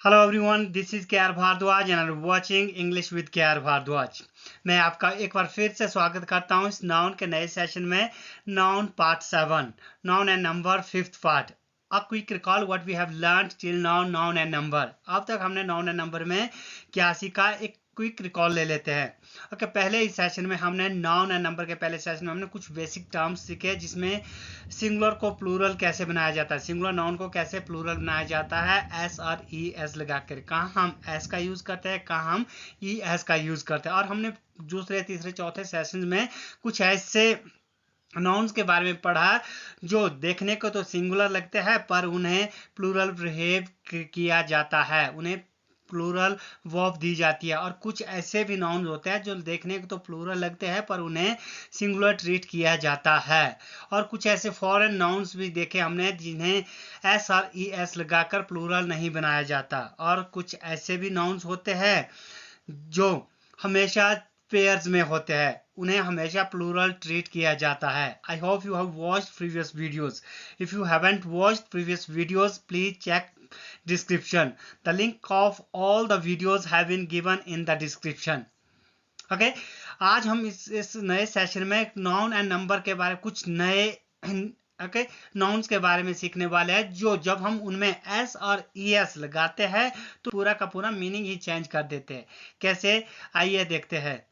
Hello everyone, this is K R Bhardwaj and I am watching English with K R Bhardwaj. मैं आपका एक बार फिर से स्वागत करता हूं इस नाउन के नए सेशन में। Noun part 7, noun and number, fifth part. A quick recall what we have learned till now, noun and number. अब तक हमने नाउन एंड नंबर में क्या सीखा, एक क्विक रिकॉल ले लेते हैं। ओके, पहले इस सेशन में हमने नाउन एंड नंबर के पहले सेशन में हमने कुछ बेसिक टर्म्स सीखे, जिसमें सिंगुलर को प्लूरल कैसे बनाया जाता है, सिंगुलर नाउन को कैसे प्लूरल बनाया जाता है, एस और ई एस लगा कर। कहाँ हम एस का यूज करते हैं, कहाँ हम ई एस का यूज करते हैं। और हमने दूसरे तीसरे चौथे सेशन में कुछ ऐसे नाउन्स के बारे में पढ़ा जो देखने को तो सिंगुलर लगते हैं पर उन्हें प्लूरल बिहेव किया जाता है, उन्हें प्लूरल वर्ब दी जाती है। और कुछ ऐसे भी नाउन होते हैं जो देखने को तो प्लूरल लगते हैं पर उन्हें सिंगुलर ट्रीट किया जाता है। और कुछ ऐसे फॉरेन नाउन्स भी देखे हमने जिन्हें एस और ई एस लगाकर प्लूरल नहीं बनाया जाता। और कुछ ऐसे भी नाउन्स होते हैं जो हमेशा पेयर्स में होते हैं, उन्हें हमेशा प्लूरल ट्रीट किया जाता है। I hope you have watched previous videos. If you haven't watched previous videos, please check description. The link of all the videos have been given in the description. Okay, आज हम इस नए session में noun and number के बारे में कुछ नए नाउन्स के बारे में सीखने वाले हैं, जो जब हम उनमें एस और ई एस लगाते हैं तो पूरा का पूरा मीनिंग ही चेंज कर देते हैं। कैसे, आइए देखते हैं।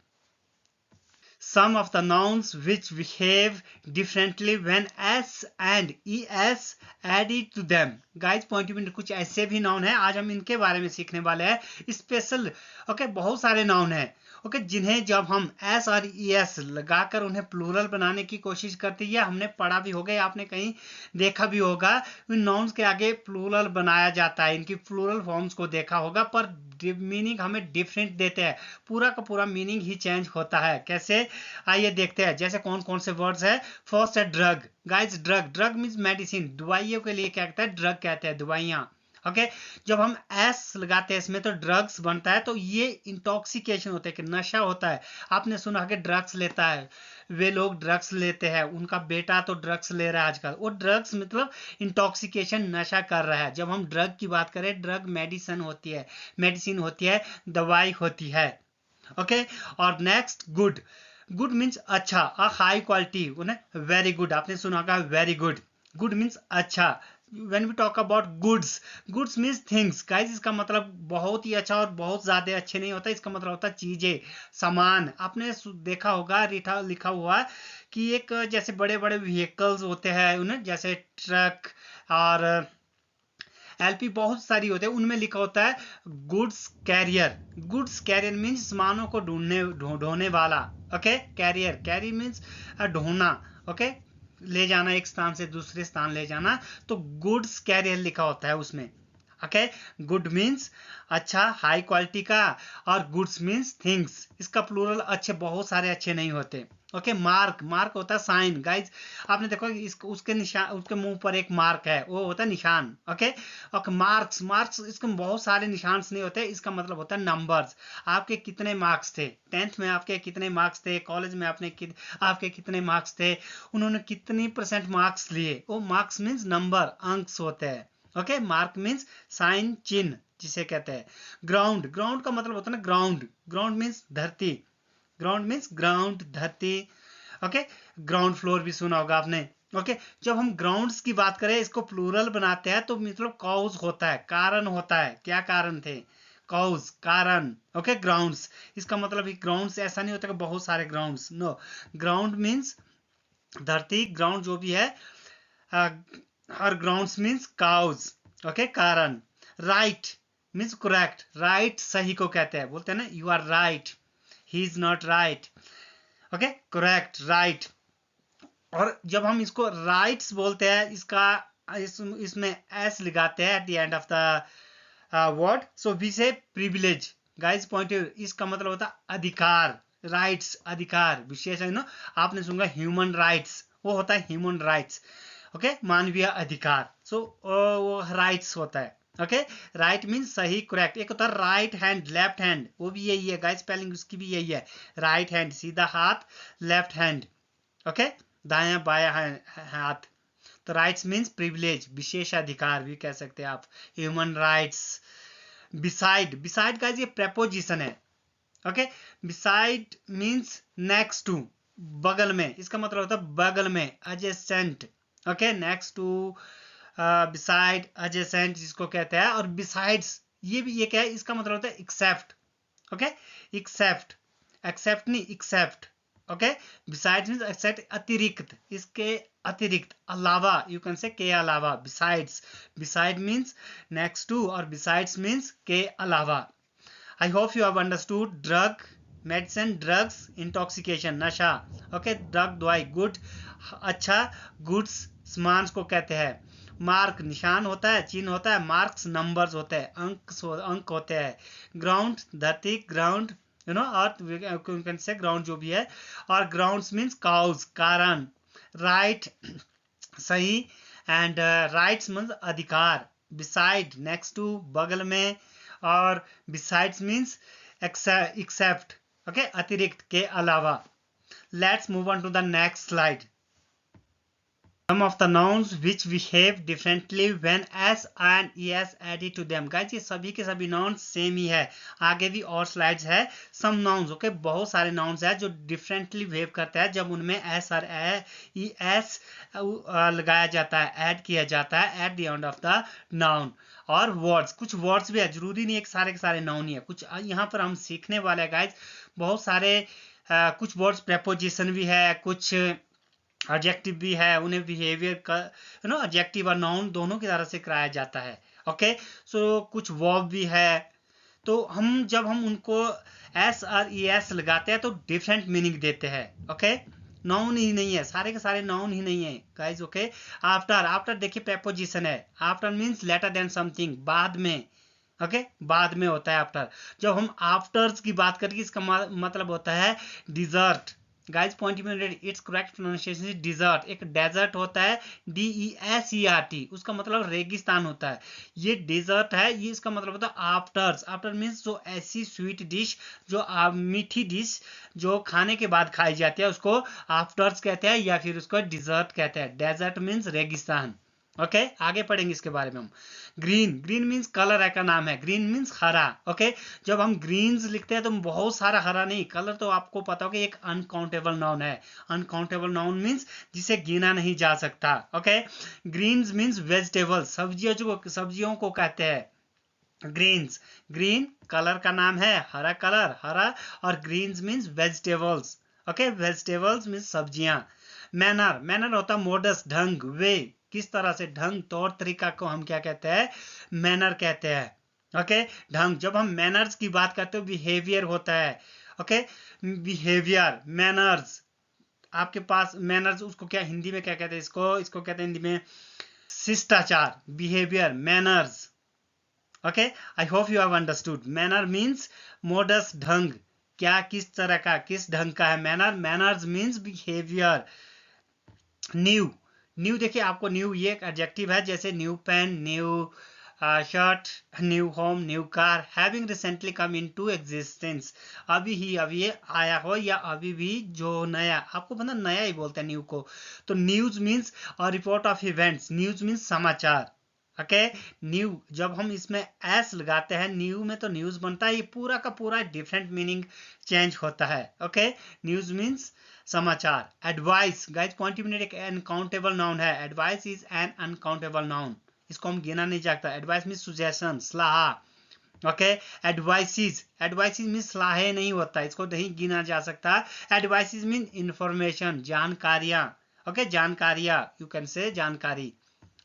Some of the nouns which behave differently when s and es added to them. Guys, point में कुछ ऐसे भी नाउन है, आज हम इनके बारे में सीखने वाले हैं। स्पेशल बहुत सारे नाउन है जिन्हें जब हम एस और ई एस लगाकर उन्हें प्लूरल बनाने की कोशिश करते हैं, हमने पढ़ा भी होगा, आपने कहीं देखा भी होगा, इन नाउन्स के आगे प्लूरल बनाया जाता है, इनकी प्लूरल फॉर्म्स को देखा होगा, पर मीनिंग हमें डिफरेंट देते हैं, पूरा का पूरा मीनिंग ही चेंज होता है। कैसे, आइए देखते हैं। जैसे कौन कौन से वर्ड्स है। फर्स्ट है drug. Guys, drug, drug means medicine, दवाइयों के लिए क्या कहते हैं, ड्रग कहते हैं, दवाइयाँ। ओके, जब हम एस लगाते हैं इसमें तो ड्रग्स बनता है, तो ये इंटॉक्सिकेशन होता है कि नशा होता है। आपने सुना कि ड्रग्स लेता है, वे लोग ड्रग्स लेते हैं, उनका बेटा तो ड्रग्स ले रहा है आजकल। वो ड्रग्स मतलब इंटॉक्सिकेशन, नशा कर रहा है। जब हम ड्रग की बात करें, ड्रग मेडिसिन होती है, मेडिसिन होती है, दवाई होती है। ओके, और नेक्स्ट गुड। गुड मीन्स अच्छा, a high quality, very good, आपने सुना होगा वेरी गुड। गुड मीन्स अच्छा। when we talk about goods, goods means things. guys, इसका मतलब बहुत ही अच्छा और बहुत ज्यादा अच्छे नहीं होता, इसका मतलब होता है चीजें, सामान। आपने देखा होगा लिखा हुआ कि एक जैसे बड़े बड़े व्हीकल्स होते हैं, उन्हें जैसे ट्रक और एलपी बहुत सारी होते हैं, उनमें लिखा होता है goods carrier. Goods carrier means सामानों को ढोने वाला। ओके, कैरियर, कैरी मीन्स ढोना। ओके, ले जाना, एक स्थान से दूसरे स्थान ले जाना, तो गुड्स कैरियर लिखा होता है उसमें। ओके, गुड मीन्स अच्छा, हाई क्वालिटी का, और गुड्स मीन्स थिंग्स। इसका प्लूरल अच्छे, बहुत सारे अच्छे नहीं होते। ओके, मार्क, मार्क होता है साइन। गाइज, आपने देखो उसके निशान, उसके मुंह पर एक मार्क है, वो होता है निशान। ओके, और मार्क्स, मार्क्स इसके बहुत सारे निशान नहीं होते, इसका मतलब होता है नंबर्स। आपके कितने मार्क्स थे 10th में, आपके कितने मार्क्स थे कॉलेज में, आपके कितने मार्क्स थे, उन्होंने कितनी % मार्क्स लिए, वो मार्क्स मीन्स नंबर, अंक्स होते हैं। ओके, मार्क मीन्स साइन, चिन्ह जिसे कहते हैं। ग्राउंड, ग्राउंड का मतलब होता है ना ग्राउंड, ग्राउंड मीन्स धरती, ग्राउंड मीन्स ग्राउंड, धरती। ओके, ग्राउंड फ्लोर भी सुना होगा आपने। ओके, जब हम ग्राउंड्स की बात करें, इसको प्लूरल बनाते हैं तो मतलब कॉज होता है, कारण होता है। क्या कारण थे, कॉज, कारण। ओके, ग्राउंड्स, इसका मतलब ग्राउंड्स ऐसा नहीं होता कि बहुत सारे ग्राउंड्स, नो। ग्राउंड मीन्स धरती, ग्राउंड जो भी है, और ग्राउंड्स मीन्स काउज। ओके, कारण। राइट मीन्स करेक्ट, राइट सही को कहते हैं, बोलते हैं ना you are right, he is not right. Okay, correct, right. और जब हम इसको राइट्स बोलते हैं, इसमें एस लगाते हैं at the end of the word, so we say privilege. Guys, point, इसका मतलब होता है अधिकार, राइट्स, अधिकार, विशेष है ना। आपने सुना ह्यूमन राइट्स, वो होता है ह्यूमन राइट्स। ओके, मानवीय अधिकार, सो वो राइट्स होता है। ओके, राइट मीन्स सही, करेक्ट। एक होता है राइट हैंड, लेफ्ट हैंड, वो भी यही है गाइस, स्पेलिंग उसकी भी यही है, राइट हैंड सीधा हाथ, लेफ्ट हैंड ओके, दायां बायां हाथ। तो राइट्स मीन्स प्रिविलेज, विशेषाधिकार भी कह सकते हैं आप, human rights. beside, beside guys ये preposition है. Okay, beside means next to, बगल में, इसका मतलब होता है बगल में, adjacent. Okay, next to, beside, adjacent जिसको कहते हैं. और besides ये भी ये क्या है, इसका मतलब होता है except. ओके, except, except नहीं except. Okay, besides means except, अतिरिक्त, इसके अतिरिक्त, अलावा, यू कैन से के अलावा. besides, beside means next to और besides means के अलावा. I hope you have understood. Drug, medicine, drugs, intoxication, नशा. ओके, ड्रग दवाई, गुड अच्छा, गुड्स सामान को कहते हैं. मार्क निशान होता है, चिन्ह होता है. मार्क्स नंबर्स होते हैं, अंक होते हैं. ग्राउंड धरती, ग्राउंड यू नो, और से ग्राउंड जो भी है. और ग्राउंड्स मीन्स काउज, कारण. राइट सही, एंड राइट्स मीन्स अधिकार. बिसाइड नेक्स्ट टू, बगल में. और besides means except. okay, अतिरिक्त के अलावा. Let's move on to the next slide. Some of the nouns which behave differently when s and es added to them. guys ये सभी के सभी nouns सेम ही है. आगे भी और स्लाइड्स है. some nouns, okay, बहुत सारे nouns है जो differently behave करते हैं जब उनमें s और es लगाया जाता है, ऐड किया जाता है at the end of the noun. और वर्ड्स, कुछ वर्ड्स भी है, जरूरी नहीं एक सारे के सारे नाउन ही है. कुछ यहाँ पर हम सीखने वाले हैं गाइज, बहुत सारे कुछ वर्ड्स प्रेपोजिशन भी है, कुछ एडजेक्टिव भी है. उन्हें बिहेवियर का एडजेक्टिव और नाउन दोनों की तरह से कराया जाता है. ओके, सो कुछ वर्ब भी है. तो हम जब हम उनको एस और ई एस लगाते हैं तो डिफरेंट मीनिंग देते हैं. ओके, नाउन ही नहीं है, सारे के सारे नाउन ही नहीं है गाइस. ओके, आफ्टर, आफ्टर देखिए प्रेपोजिशन है. After means later than something, बाद में. ओके, बाद में होता है आफ्टर. जब हम आफ्टर्स की बात करेंगे इसका मतलब होता है dessert. Guys point its correct pronunciation is dessert. एक डेजर्ट होता है DESERT, उसका मतलब रेगिस्तान होता है. ये डेजर्ट है, ये इसका मतलब होता है आफ्टर्स. आफ्टर मीन्स जो ऐसी स्वीट डिश, जो मीठी डिश जो खाने के बाद खाई जाती है उसको आफ्टर्स कहते हैं या फिर उसको डिजर्ट कहते हैं. डेजर्ट मीन्स रेगिस्तान. ओके, आगे पढ़ेंगे इसके बारे में हम. ग्रीन, ग्रीन मीन्स कलर का नाम है. ग्रीन मीन्स हरा. ओके, जब हम ग्रीन्स लिखते हैं तो बहुत सारा हरा नहीं, कलर तो आपको पता होगा एक अनकाउंटेबल नाउन है. अनकाउंटेबल नाउन मीन्स जिसे गिना नहीं जा सकता. ओके, ग्रीन्स मीन्स वेजिटेबल, सब्जियों को कहते हैं ग्रीन्स. ग्रीन कलर का नाम है, हरा कलर, हरा. और greens means vegetables. Okay, vegetables means सब्जियां. मैनर, मैनर होता मोडस, ढंग, वे, किस तरह से, ढंग, तौर तरीका को हम क्या कहते हैं, मैनर कहते हैं. ओके, ढंग. जब हम मैनर्स की बात करते हैं बिहेवियर होता है. Okay, behaviour, manners. आपके पास मैनर्स, उसको क्या हिंदी में क्या कहते हैं, इसको कहते हैं हिंदी में शिष्टाचार. Behaviour, manners. Okay, I hope you have understood. Manner means modus, ढंग, क्या किस तरह का, किस ढंग का है manner. Manners means behaviour. New, new देखिए आपको न्यू ये एक एडजेक्टिव है, जैसे new pen, new shirt, new home, new car. Having recently come into existence, अभी ही अभी ये आया हो या अभी भी जो नया, आपको पता नया ही बोलते हैं न्यू को. तो न्यूज मीन्स और report of events. News means समाचार. ओके, न्यू जब हम इसमें एस लगाते हैं न्यू में तो न्यूज बनता है. ये पूरा का पूरा डिफरेंट मीनिंग चेंज होता है. ओके, न्यूज मीन्स समाचार. एडवाइस, गाइस पॉइंट एक अनकाउंटेबल नाउन है. Advice is an uncountable noun, इसको हम गिना नहीं सकता. एडवाइस मीन्स सुजेशन, सलाह. ओके, एडवाइसिस, एडवाइसिस मीन्स सलाह नहीं होता, इसको नहीं गिना जा सकता. एडवाइसिस मीन इंफॉर्मेशन, जानकारियां. ओके, जानकारियां, यू कैन से जानकारी.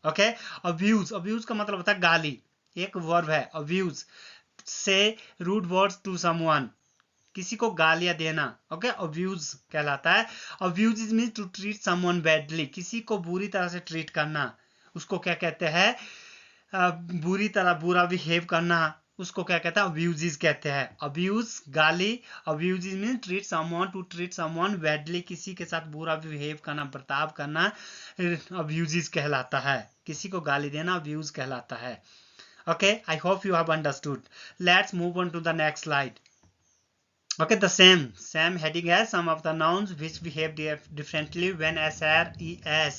ओके, अब्यूज, अब्यूज का मतलब होता है गाली. एक वर्ब है अब्यूज, से रूड वर्ड्स टू समवन, किसी को गालियां देना. ओके, अब्यूज कहलाता है. Abuse is mean to treat someone badly, किसी को बुरी तरह से ट्रीट करना, उसको क्या कहते हैं, बुरी तरह, बुरा बिहेव करना, उसको क्या कहते हैं, अब्यूज कहते हैं. अब्यूज गाली. Abuse mean treat someone, to treat someone badly, किसी के साथ बुरा बिहेव करना, बर्ताव करना, अब्यूज कहलाता है. किसी को गाली देना अब्यूज कहलाता है. Okay, I hope you have understood. Let's move on to the next slide. Okay, the same heading as some of the nouns which behave differently when s or es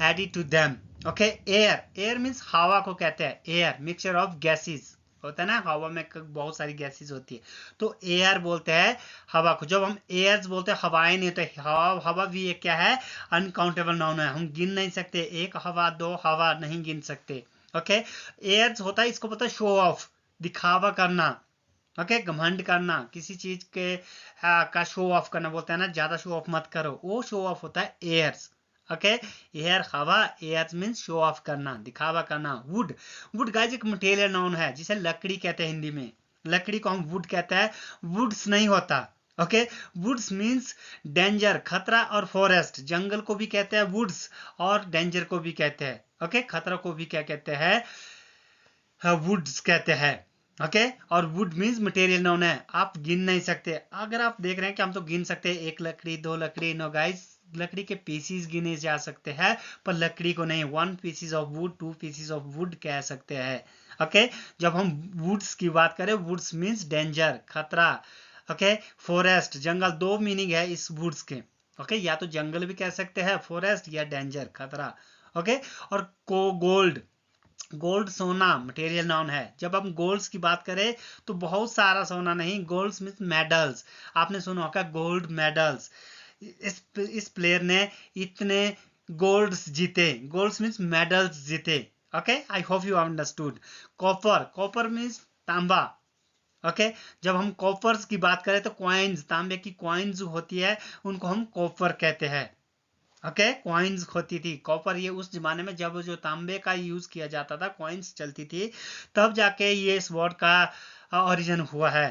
added to them. Okay, air, air means हवा को कहते हैं. air, mixture of gases. होता है ना, हवा में बहुत सारी गैसेस होती है, तो एयर बोलते हैं हवा को। जब हम एयर्स बोलते हैं हवाएं नहीं होते, हवा हवा भी एक क्या है, अनकाउंटेबल नाउन है, हम गिन नहीं सकते, एक हवा दो हवा नहीं गिन सकते। ओके, एयर्स होता है, इसको पता है शो ऑफ, दिखावा करना। ओके, घमंड करना, किसी चीज के का शो ऑफ करना, बोलते हैं ना ज्यादा शो ऑफ मत करो, वो शो ऑफ होता है एयर्स। ओके, एयर हवा, एयर्स मीन्स शो ऑफ करना, दिखावा करना। वुड, वुड गाइस एक मटेरियल नाउन है, जिसे लकड़ी कहते हैं हिंदी में, लकड़ी को हम वुड कहते हैं, वुड्स नहीं होता। ओके, वुड्स मीन्स डेंजर, खतरा, और फॉरेस्ट, जंगल को भी कहते हैं वुड्स, और डेंजर को भी कहते हैं। ओके, खतरा को भी क्या कहते हैं, वुड्स कहते हैं। ओके, और वुड मीन्स मटेरियल नाउन है, आप गिन नहीं सकते। अगर आप देख रहे हैं कि हम तो गिन सकते हैं, एक लकड़ी दो लकड़ी, नो गाइस, लकड़ी के पीसीस गिने जा सकते हैं, पर लकड़ी को नहीं। 1 pieces of wood, 2 pieces of wood कह सकते हैं। ओके, जब हम वुड्स की बात करें, वुड्स मीन्स डेंजर, खतरा। ओके, फॉरेस्ट, जंगल, दो मीनिंग है इस वुड्स के। ओके, या तो जंगल भी कह सकते हैं फॉरेस्ट, या डेंजर, खतरा। ओके, और को गोल्ड, गोल्ड सोना मटेरियल नाउन है। जब हम गोल्ड्स की बात करें तो बहुत सारा सोना नहीं, गोल्ड्स मीन्स मेडल्स, आपने सुना होगा गोल्ड मेडल्स, इस प्लेयर ने इतने गोल्ड्स जीते, गोल्ड्स मीन्स मेडल्स जीते। Okay, I hope you understood. Copper, copper means तांबा। ओके, जब हम कॉपर्स की बात करें तो कॉइन्स, तांबे की कॉइन्स होती है, उनको हम कॉपर कहते हैं। ओके, कॉइन्स होती थी, कॉपर ये उस जमाने में जब जो तांबे का यूज किया जाता था, कॉइन्स चलती थी, तब जाके ये इस वर्ड का ओरिजिन हुआ है।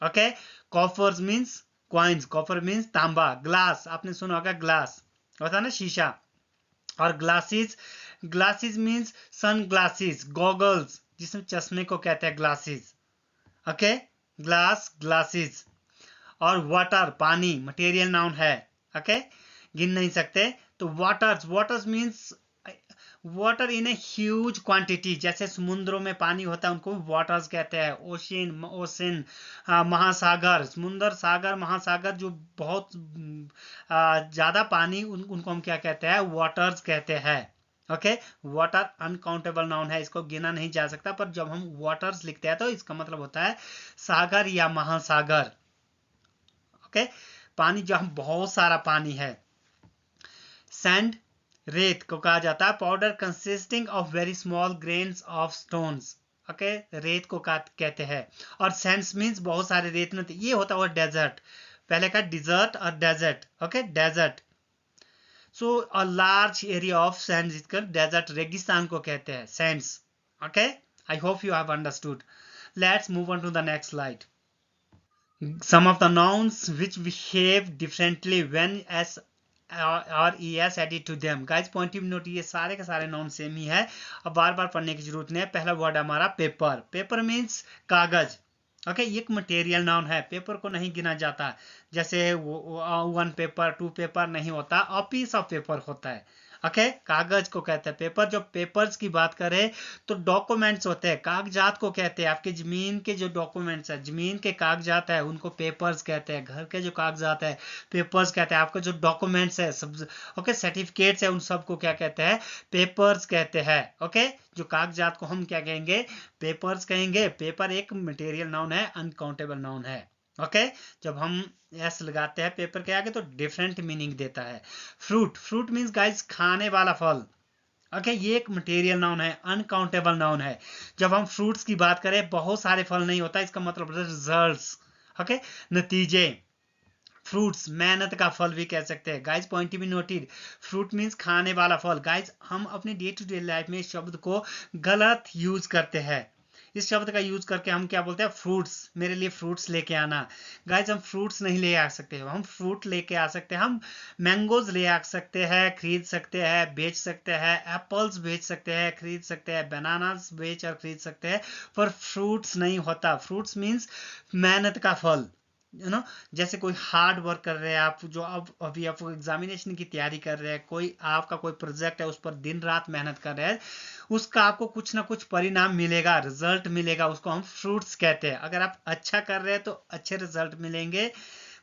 Okay, coppers means coins, copper means तांबा। ग्लास, आपने सुना होगा ग्लास होता है ना शीशा, और glasses, glasses means sun glasses, goggles, जिसमें चश्मे को कहते हैं ग्लासेस। Okay, glass, glasses. और वाटर, पानी मटेरियल नाउन है। ओके, गिन नहीं सकते, तो waters, waters means water in a huge quantity, जैसे समुद्रों में पानी होता है उनको वाटर्स कहते हैं। ओशिन, ओशन, महासागर, समुद्र, सागर, महासागर, जो बहुत ज्यादा पानी, उनको हम क्या कहते हैं, वाटर्स कहते हैं। ओके, वाटर अनकाउंटेबल नाउन है, इसको गिना नहीं जा सकता, पर जब हम वाटर्स लिखते हैं तो इसका मतलब होता है सागर या महासागर। ओके, पानी, जहां बहुत सारा पानी है। सैंड, रेत को कहा जाता है, powder consisting of very small grains of stones. Okay, रेत को कहते हैं। और सैंड्स मीन्स बहुत सारे रेत में, ये होता है डेजर्ट, पहले का डिजर्ट और desert. Okay, desert, so a large area of sand, जिसका डेजर्ट, रेगिस्तान को कहते हैं sands. Okay, I hope you have understood. Let's move on to the next slide. Some of the nouns which behave differently when s और es added to them. Guys, point of note, ये सारे के सारे noun same ही है, अब बार बार पढ़ने की जरूरत नहीं है। पहला वर्ड हमारा पेपर, पेपर मीन्स कागज। ओके, ये एक मटेरियल नाउन है, पेपर को नहीं गिना जाता, जैसे 1 पेपर 2 पेपर नहीं होता, अ पीस ऑफ पेपर होता है। ओके, कागज को कहते हैं पेपर। जब पेपर्स की बात करें तो डॉक्यूमेंट्स होते हैं, कागजात को कहते हैं। आपके जमीन के जो डॉक्यूमेंट्स है, जमीन के कागजात है, उनको पेपर्स कहते हैं। घर के जो कागजात है, पेपर्स कहते हैं। आपके जो डॉक्यूमेंट्स है सब, ओके, सर्टिफिकेट्स है, उन सबको क्या कहते हैं, पेपर्स कहते हैं। ओके, जो कागजात को हम क्या कहेंगे, पेपर्स कहेंगे। पेपर एक मटेरियल नाउन है, अनकाउंटेबल नाउन है। ओके, जब हम एस लगाते हैं पेपर के आगे तो डिफरेंट मीनिंग देता है। फ्रूट, फ्रूट मीन्स गाइस खाने वाला फल। ओके, ये एक मटेरियल नाउन है, अनकाउंटेबल नाउन है। जब हम फ्रूट्स की बात करें, बहुत सारे फल नहीं होता, इसका मतलब रिजल्ट्स। ओके, नतीजे। फ्रूट्स मेहनत का फल भी कह सकते हैं। Guys, point be noted, fruit means खाने वाला फल। गाइस, हम अपनी डे टू डे लाइफ में इस शब्द को गलत यूज करते हैं। इस शब्द का यूज करके हम क्या बोलते हैं, फ्रूट्स, मेरे लिए फ्रूट्स लेके आना। गाइस, हम फ्रूट्स नहीं ले आ सकते, हम फ्रूट लेके आ सकते हैं, हम मैंगोज ले आ सकते हैं, खरीद सकते हैं, बेच सकते हैं, एप्पल्स बेच सकते हैं, खरीद सकते हैं, बनानास बेच और खरीद सकते हैं, पर फ्रूट्स नहीं होता। फ्रूट्स मीन्स मेहनत का फल, यू नो, जैसे कोई हार्ड वर्क कर रहे हैं आप, जो अब अभी आप एग्जामिनेशन की तैयारी कर रहे हैं, कोई आपका कोई प्रोजेक्ट है, उस पर दिन रात मेहनत कर रहे हैं, उसका आपको कुछ ना कुछ परिणाम मिलेगा, रिजल्ट मिलेगा, उसको हम फ्रूट्स कहते हैं। अगर आप अच्छा कर रहे हैं तो अच्छे रिजल्ट मिलेंगे,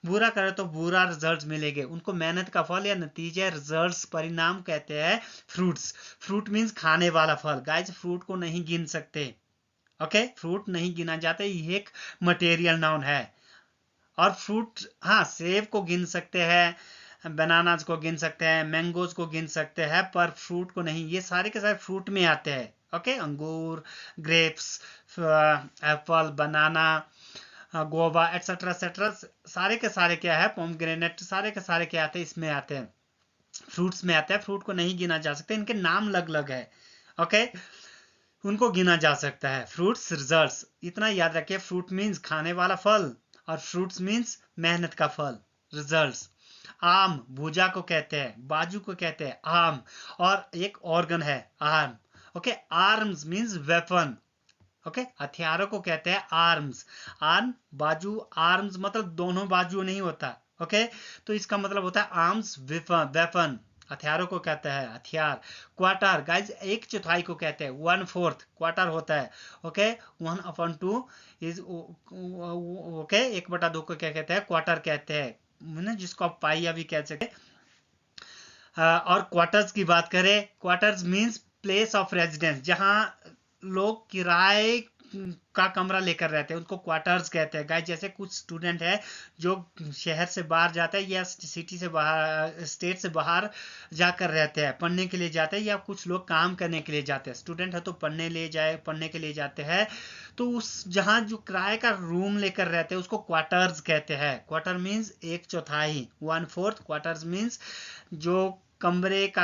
बुरा कर रहे तो बुरा रिजल्ट मिलेंगे, उनको मेहनत का फल या नतीजे, रिजल्ट्स, परिणाम कहते हैं फ्रूट्स। फ्रूट मीन्स खाने वाला फल। गाइस, फ्रूट को नहीं गिन सकते, ओके, फ्रूट नहीं गिना जाता, ये एक मटेरियल नाउन है। और फ्रूट, हाँ, सेब को गिन सकते हैं, बनानाज को गिन सकते हैं, मैंगोज को गिन सकते हैं, पर फ्रूट को नहीं। ये सारे के सारे फ्रूट में आते हैं। ओके, अंगूर, ग्रेप्स, एप्पल, बनाना, गोवा, एटसेट्रा एटसेट्रा, सारे के सारे क्या है, पोमग्रेनेट, सारे के सारे क्या आते हैं, इसमें आते हैं, फ्रूट्स में आते हैं। फ्रूट को नहीं गिना जा सकता, इनके नाम अलग अलग है। ओके, उनको गिना जा सकता है। फ्रूट्स, रिजल्ट्स, इतना याद रखिए, फ्रूट मीन्स खाने वाला फल, और फ्रूट्स मीन्स मेहनत का फल, रिजल्ट्स। आम, भुजा को कहते हैं, बाजू को कहते हैं, आम। और एक ऑर्गन है, arm. Okay, arms means weapon. Okay, हथियारों को कहते हैं आर्म्स। आर्म, बाजू, आर्म्स मतलब दोनों बाजू नहीं होता। ओके, तो इसका मतलब होता है आर्म्स, वेपन। हथियारों को कहते हैं हथियार। क्वार्टर, गाइज, एक चौथाई को कहते हैं, 1/4 क्वार्टर होता है। ओके, 1/2 इज, ओके, 1/2 को क्या कहते हैं, क्वार्टर कहते हैं, जिसको आप पाइया भी कह सकते हैं। और क्वार्टर्स की बात करें, quarters means place of residence, जहां लोग किराए का कमरा लेकर रहते हैं, उनको क्वार्टर्स कहते हैं। गाइस, जैसे कुछ स्टूडेंट है जो शहर से बाहर जाते हैं या सिटी से बाहर, स्टेट से बाहर जाकर रहते हैं, पढ़ने के लिए जाते हैं, या कुछ लोग काम करने के लिए जाते हैं। स्टूडेंट है तो पढ़ने के लिए जाते हैं, तो उस जहाँ जो किराए का रूम लेकर रहते हैं उसको क्वार्टर्स कहते हैं। Quarter means 1/4, 1/4। क्वार्टर्स मीन्स जो कमरे का,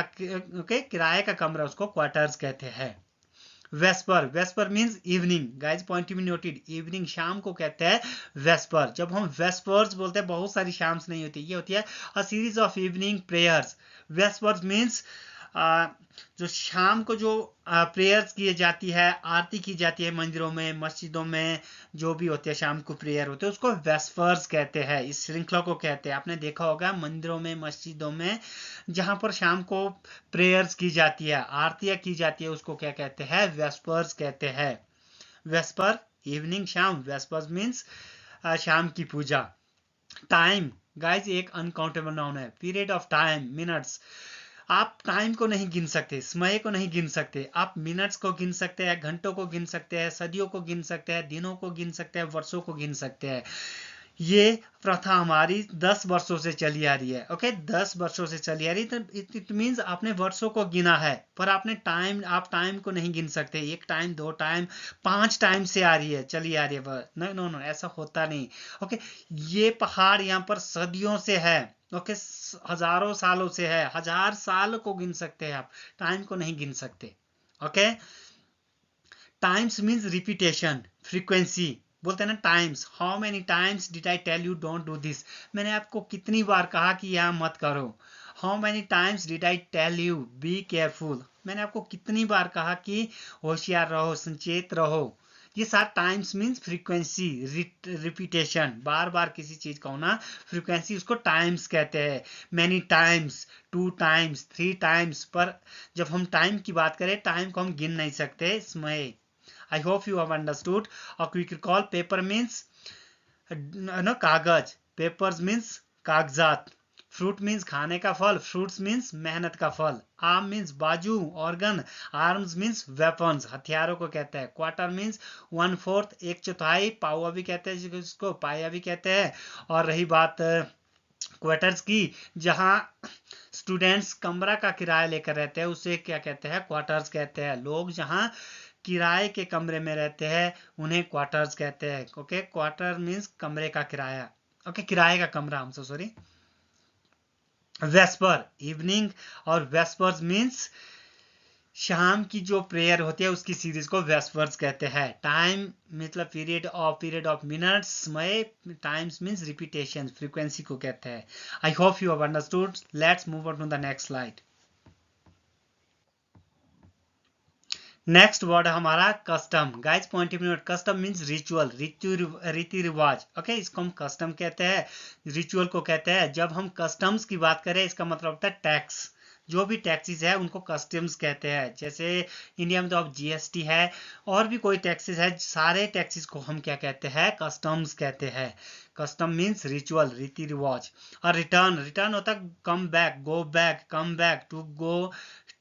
ओके, किराए का कमरा, उसको क्वार्टर्स कहते हैं। VSEPR, VSEPR means evening. Guys, point be noted, evening, शाम को कहते हैं वेस्पर। जब हम वेस्पर्स बोलते हैं, बहुत सारी शाम्स नहीं होती, ये होती है a series of evening prayers. Vespers means जो शाम को जो प्रेयर्स की जाती है, आरती की जाती है मंदिरों में, मस्जिदों में, जो भी होते हैं शाम को प्रेयर होते हैं, उसको वेस्पर्स कहते हैं। इस श्रृंखला को कहते हैं, आपने देखा होगा मंदिरों में, मस्जिदों में, जहां पर शाम को प्रेयर्स की जाती है, आरतियां की जाती है, उसको क्या कहते हैं, वेस्पर्स कहते हैं। वेस्पर, इवनिंग, शाम। वेस्पर्स मीन्स शाम की पूजा। टाइम, गाइज, एक अनकाउंटेबल नाउन है। Period of time, minutes. आप टाइम को नहीं गिन सकते, समय को नहीं गिन सकते। आप मिनट्स को गिन सकते हैं, घंटों को गिन सकते हैं, सदियों को गिन सकते हैं, दिनों को गिन सकते हैं, वर्षों को गिन सकते हैं। ये प्रथा हमारी 10 वर्षों से चली आ रही है। ओके, 10 वर्षों से चली आ रही है, तो इट मीन्स आपने वर्षों को गिना है, पर आपने टाइम, आप टाइम को नहीं गिन सकते। 1 टाइम, 2 टाइम, 5 टाइम से आ रही है, चली आ रही है। नो नो नो, ऐसा होता नहीं। ओके, ये पहाड़ यहाँ पर सदियों से है। ओके, हजारों सालों से है, 1000 साल को गिन सकते हैं आप, टाइम को नहीं गिन सकते। Okay, times means repetition, frequency. बोलते हैं ना times, how many times did I tell you don't do this, मैंने आपको कितनी बार कहा कि यह मत करो। How many times did I tell you be careful, मैंने आपको कितनी बार कहा कि होशियार रहो, संचेत रहो। ये सारा टाइम्स मीन्स फ्रीक्वेंसी, रिपीटेशन, बार बार किसी चीज का होना, फ्रीक्वेंसी, उसको टाइम्स कहते हैं। Many times, 2 times, 3 times. पर जब हम टाइम की बात करें, टाइम को हम गिन नहीं सकते, समय। I hope you have understood. A quick recall, paper means no, कागज, papers means कागजात। फ्रूट मीन्स खाने का फल, फ्रूट्स मीन्स मेहनत का फल। आर्म मीन्स बाजू, ऑर्गन। आर्म्स मीन्स वेपन्स, हथियारों को कहते हैं। Quarter means 1/4, 1/4। पावा भी कहते हैं जिसको, पाया भी कहते हैं। और रही बात क्वार्टर्स की, जहां स्टूडेंट्स कमरा का किराया लेकर रहते हैं, उसे क्या कहते हैं, क्वार्टर्स कहते हैं। लोग जहां किराए के कमरे में रहते हैं, उन्हें क्वार्टर्स कहते हैं। ओके, क्वार्टर मीन्स कमरे का किराया। ओके, किराए का कमरा, हम सो सॉरी। VSEPR, evening. और वेस्पर्स मीन्स शाम की जो प्रेयर होती है, उसकी सीरीज को वेस्पर्स कहते हैं। टाइम मतलब पीरियड ऑफ मिनट्स, समय। टाइम्स मीन्स रिपीटेशन, फ्रीक्वेंसी को कहते हैं। I hope you have understood. Let's move on to the next slide. Next word हमारा custom. Guys, point of note, custom means ritual, रीति रिवाज। ओके, इसको हम कस्टम कहते हैं, रिचुअल को कहते हैं। जब हम कस्टम्स की बात करें, इसका मतलब होता है टैक्स। जो भी टैक्सेस है उनको कस्टम्स कहते हैं। जैसे इंडिया में तो अब जीएसटी है, और भी कोई टैक्सेस है, सारे टैक्सेस को हम क्या कहते हैं, कस्टम्स कहते हैं। कस्टम मीन्स रिचुअल, रीति रिवाज। और रिटर्न, रिटर्न होता है come back, go back, come back, to go,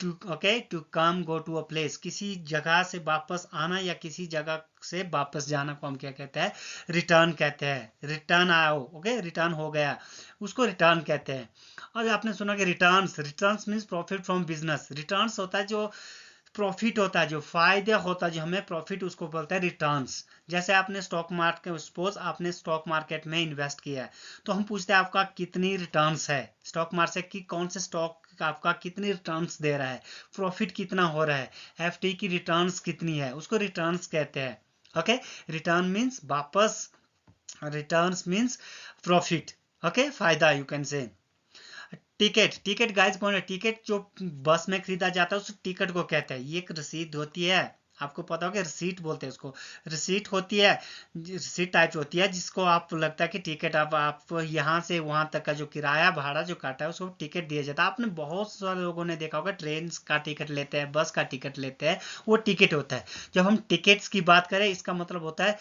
to okay to come go to a place, किसी जगह से वापस आना या किसी जगह से वापस जाना को हम क्या कहते हैं, रिटर्न कहते हैं। रिटर्न आओ, ओके रिटर्न हो गया, उसको रिटर्न कहते हैं। और आपने सुना कि returns, returns means profit from business. Returns होता है जो प्रॉफिट होता है, जो फायदा होता है, जो हमें प्रॉफिट, उसको बोलते हैं रिटर्न्स। जैसे आपने स्टॉक मार्केट, सपोज आपने स्टॉक मार्केट में इन्वेस्ट किया है, तो हम पूछते हैं आपका कितनी रिटर्न्स है, स्टॉक मार्केट की कौन से स्टॉक आपका कितनी रिटर्न्स दे रहा है, प्रॉफिट कितना हो रहा है, एफडी की रिटर्न्स कितनी है, उसको रिटर्न्स कहते हैं। ओके, रिटर्न मीन्स वापस, रिटर्न्स मीन्स प्रॉफिट, ओके फायदा you can say. Ticket, ticket guys कौन है, टिकट जो बस में खरीदा जाता है उस टिकट को कहते हैं। ये एक रसीद होती है, आपको पता होगा रिसीट बोलते हैं उसको, रिसीट होती है, रिसीट टाइप होती है जिसको आप लगता है कि टिकट, आप यहाँ से वहां तक का जो किराया भाड़ा जो काटा है उसको टिकट दिया जाता है। आपने बहुत सारे लोगों ने देखा होगा ट्रेन का टिकट लेते हैं, बस का टिकट लेते हैं, वो टिकट होता है। जब हम टिकट्स की बात करें, इसका मतलब होता है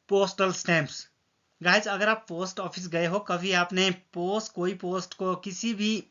पोस्टल स्टैंप्स। गाइज अगर आप पोस्ट ऑफिस गए हो कभी, आपने पोस्ट, कोई पोस्ट को किसी भी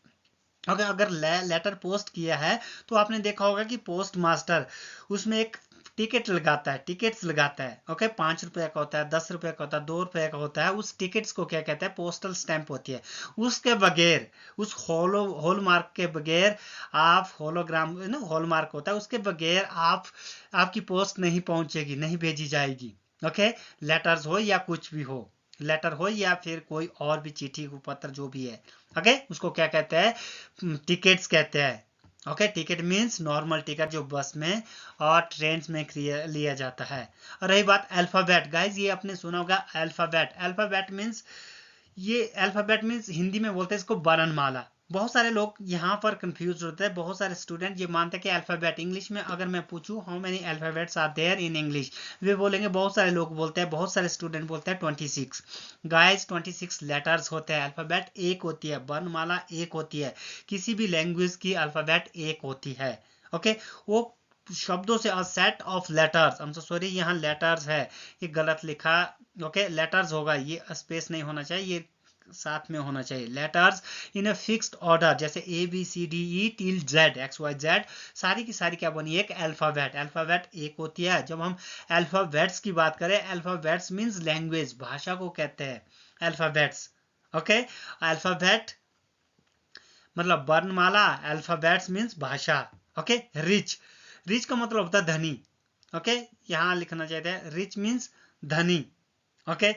अगर लेटर पोस्ट किया है, तो आपने देखा होगा कि पोस्ट मास्टर उसमें एक टिकट लगाता है, टिकट्स लगाता है। ओके, 5 रुपए का होता है, 10 रुपए का होता है, 2 रुपए का होता है। उस टिकट्स को क्या कहते हैं, पोस्टल स्टैंप होती है। उसके बगैर, उस हॉल मार्क के बगैर आप, होलोग्राम ना हॉल मार्क होता है, उसके बगैर आप, आपकी पोस्ट नहीं पहुंचेगी, नहीं भेजी जाएगी। ओके, लेटर्स हो या कुछ भी हो, लेटर हो या फिर कोई और भी चिट्ठी पत्र जो भी है, ओके उसको क्या कहते हैं, टिकट्स कहते हैं। Okay, ticket means normal ticket जो बस में और ट्रेन में लिया जाता है। और रही बात अल्फाबेट, गाइज ये आपने सुना होगा अल्फाबेट। अल्फाबेट मीन्स, ये अल्फाबेट मीन्स हिंदी में बोलते हैं इसको वर्णमाला। बहुत सारे लोग यहाँ पर कंफ्यूज होते हैं, बहुत सारे स्टूडेंट ये मानते हैं कि अल्फाबेट, इंग्लिश में अगर मैं पूछूं how many alphabets are there in English, वे बोलेंगे, बहुत सारे लोग बोलते हैं, बहुत सारे स्टूडेंट बोलते हैं 26। गाइस 26 लेटर्स होते हैं, अल्फाबेट एक होती है, वर्णमाला एक होती है, किसी भी लैंग्वेज की अल्फाबेट एक होती है। ओके, वो शब्दों से, अ सेट ऑफ लेटर्स, हम सॉरी यहाँ लेटर्स है, ये गलत लिखा। ओके, लेटर्स होगा, ये स्पेस नहीं होना चाहिए, ये साथ में होना चाहिए। Letters in a fixed order, जैसे A B C D E till Z, X Y Z, सारी की सारी क्या बनी, एक अल्फाबेट। अल्फाबेट एक होती है। जब हम अल्फाबेट्स की बात करें, अल्फाबेट्स मींस लैंग्वेज, भाषा को कहते हैं अल्फाबेट्स। ओके, अल्फाबेट मतलब वर्णमाला, अल्फाबेट्स मींस भाषा। ओके, रिच, रिच का मतलब होता है धनी। ओके, यहाँ लिखना चाहिए था, रिच मीन्स धनी। Okay,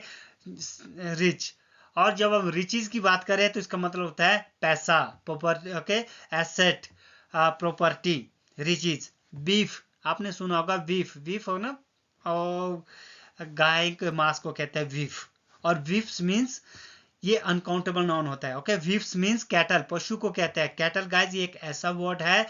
rich. और जब हम रिचीज की बात करें तो इसका मतलब होता है पैसा, property. Okay, asset, property, reaches. Beef, आपने सुना होगा बीफ, बीफ हो ना, और गाय के मांस को कहते हैं बीफ। और बीफ्स मीन्स ये अनकाउंटेबल नाउन होता है। ओके, बीफ्स मीन्स कैटल, पशु को कहते हैं कैटल। गाइज ये एक ऐसा वर्ड है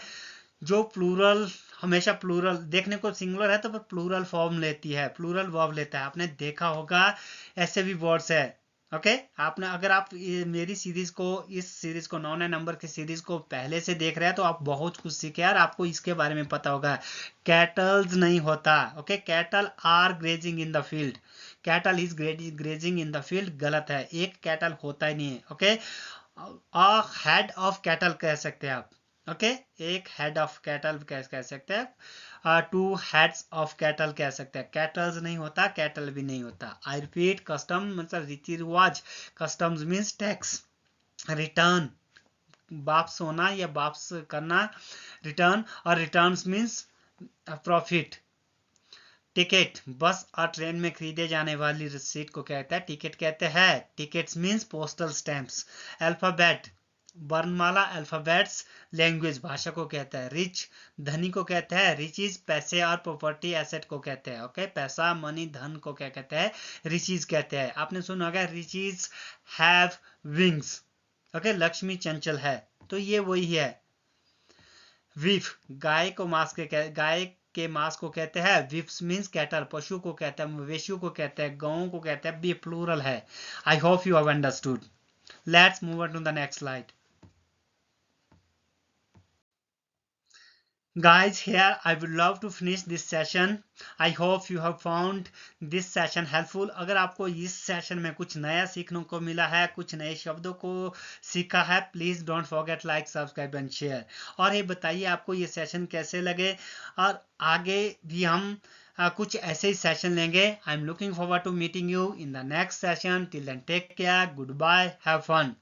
जो प्लूरल, हमेशा प्लूरल, देखने को सिंगुलर है तो प्लूरल फॉर्म लेती है, प्लूरल वर्ब लेता है। आपने देखा होगा ऐसे भी वर्ड्स है। ओके, आपने, अगर आप मेरी सीरीज को, इस सीरीज को 9 नंबर की सीरीज को पहले से देख रहे हैं तो आप बहुत कुछ सीखे यार, आपको इसके बारे में पता होगा। कैटल्स नहीं होता। Okay, cattle are grazing in the field, cattle is grazing in the field, गलत है, एक कैटल होता ही नहीं है। Okay, a head of cattle कह सकते हैं आप। ओके, एक हेड ऑफ कैटल कह सकते हैं, 2 हेड्स ऑफ कैटल कह सकते हैं। कैटल्स नहीं होता, कैटल भी नहीं होता। आई रिपीट, कस्टम मतलब रीति रिवाज, कस्टम्स मीन्स टैक्स। रिटर्न, वापस होना या वापस करना, रिटर्न। और रिटर्न्स मीन्स प्रॉफिट। टिकट, बस और ट्रेन में खरीदे जाने वाली रसीद को कहता है टिकट कहते हैं। Tickets means postal stamps. Alphabet, वर्णमाला, अल्फाबेट्स लैंग्वेज, भाषा को कहता है। रिच, धनी को कहते हैं। रिचीज, पैसे और प्रॉपर्टी एसेट को कहते हैं। ओके, पैसा, मनी, धन को क्या कहते हैं, रिचीज कहते हैं। आपने सुना होगा reaches have wings. Okay, Lakshmi चंचल है, तो ये वही है। विफ, गाय को मांस के, गाय के मांस को कहते हैं। विफ्स मीन्स कैटल, पशु को कहते हैं, मवेशियों को कहते हैं, गायों को कहते हैं, भी प्लूरल है। I hope you have understood. Let's move on to the next slide. Guys, here I would love to finish this session. I hope you have found this session helpful. अगर आपको इस सेशन में कुछ नया सीखने को मिला है, कुछ नए शब्दों को सीखा है, please don't forget like subscribe and share. और ये बताइए आपको ये सेशन कैसे लगे, और आगे भी हम कुछ ऐसे ही सेशन लेंगे। I am looking forward to meeting you in the next session. Till then take care, goodbye, have fun.